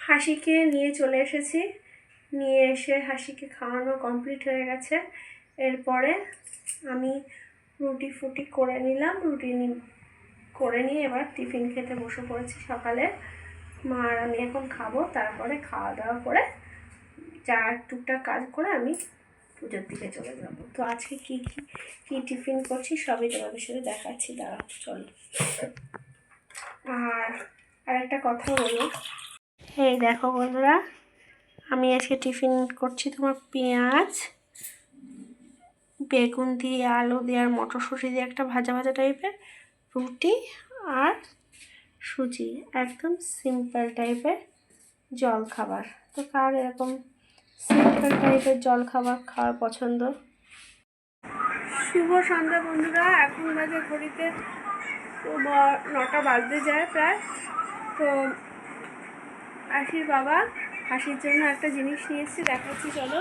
হাসিকে নিয়ে চলে এসেছি, নিয়ে এসে হাসিকে খাওয়ানো কমপ্লিট হয়ে গেছে। এরপরে আমি রুটি ফুটি করে নিলাম, রুটি করে নিয়ে এবার টিফিন খেতে বসে পড়েছি। সকালে মা আর আমি এখন খাবো, তারপরে খাওয়া দাওয়া করে যা টুকটাক কাজ করে আমি পুজোর দিকে চলে যাবো। তো আজকে কি টিফিন করছি সবই তোমাদের সাথে দেখাচ্ছি, দাঁড়াও চলো। আর একটা কথা বলো, এই দেখো বন্ধুরা, আমি আজকে টিফিন করছি তোমার পেঁয়াজ, বেগুন দিয়ে, আলু দিয়ে আর মটরশুঁটি দিয়ে একটা ভাজা ভাজা টাইপের রুটি আর সুজি, একদম সিম্পল টাইপের জল খাবার। তো কার এরকম সিম্পল টাইপের জল খাবার খাওয়ার পছন্দ? শুভ সন্ধ্যা বন্ধুরা, এখন বাজে ঘড়িতে 9টা বাজতে যায় প্রায়। তো হাসির বাবা হাসির জন্য একটা জিনিস নিয়ে এসেছি, দেখাচ্ছি চলো।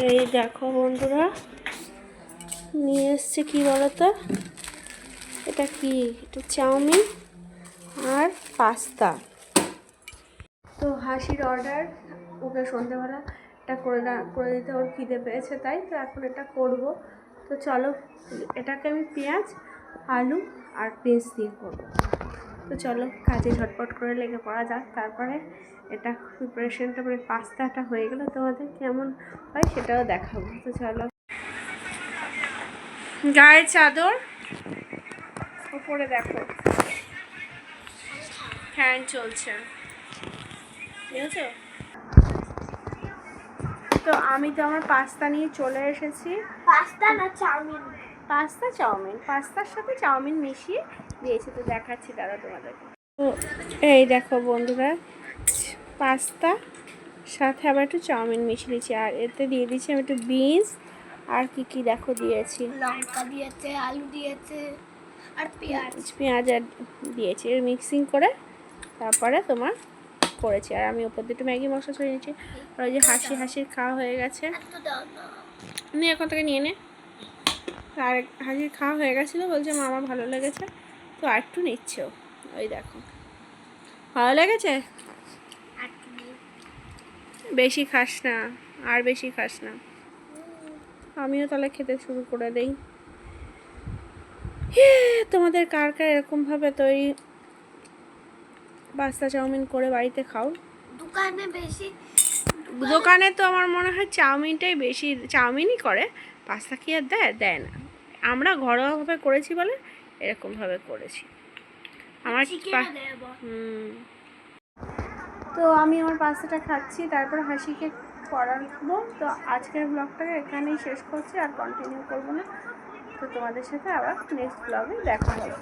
এই দেখো বন্ধুরা, নিয়ে এসছে কি বলতো, এটা কি, এটা চাউমিন আর পাস্তা। তো হাসির অর্ডার, ওকে সন্ধ্যেবেলা এটা করে দিতে ওর খিদে পেয়েছে, তাই তো এখন এটা করব। তো চলো, এটাকে আমি পেঁয়াজ, আলু আর পেস্ট দিয়ে করবো। তো চলো কাজে ঝটপট করে লেগে পড়া যাক। তারপরে এটা প্রিপারেশনটা মানে পাস্তাটা হয়ে গেলে তোমাদের কেমন হয় সেটাও দেখাবো। তো চলো, গায়ের চাদর উপরে দেখো ফ্যান চলছে, বুঝেছো? তো আমি তো আমার পাস্তা নিয়ে চলে এসেছি। পাস্তা না চাউমিন? পাস্তা চাউমিন, পাস্তার সাথে চাউমিন মিশিয়ে দিয়েছি, তো দেখাচ্ছি দাঁড়া তোমাদেরকে। তো এই দেখো বন্ধুরা, পাস্তা সাথে আবার একটু চাউমিন মিশিয়ে দিয়েছি, আর এতে দিয়ে দিয়েছি আমি একটু বিনস আর কি দেখো দিয়েছি, লঙ্কা দিয়েছে, আলু দিয়েছে আর পেঁয়াজ আর দিয়েছি, এর মিক্সিং করে তারপরে তোমার করেছি। আর আমি ওপর দিয়ে একটু ম্যাগি মশলা ছড়িয়ে নিয়েছি। আর ওই যে হাসির খাওয়া হয়ে গেছে, নিয়ে এখন থেকে নিয়ে নে। আর হাসির খাওয়া হয়ে গেছিলো, বলছে মা আমার ভালো লেগেছে, তো আর একটু নিচ্ছেও। ওই দেখো, ভালো লেগেছে? বেশি খাস না, আর বেশি খাস না। আমিও তাহলে খেতে শুরু করে দেই। তোমাদের কার কার এরকমভাবে তৈরি পাস্তা চাউমিন করে বাড়িতে খাও? দোকানে তো আমার মনে হয় চাউমিনটাই বেশি, চাউমিনই করে, পাস্তা কি আর দেয় না। আমরা ঘরোয়াভাবে করেছি বলে এরকমভাবে করেছি। আমার তো আমি আমার পাস্তাটা খাচ্ছি, তারপর হাসিকে পড়াবো। তো আজকের ব্লগটাকে এখানেই শেষ করছি, আর কন্টিনিউ করবো না। তো তোমাদের সাথে আবার নেক্সট ব্লগে দেখা হবে।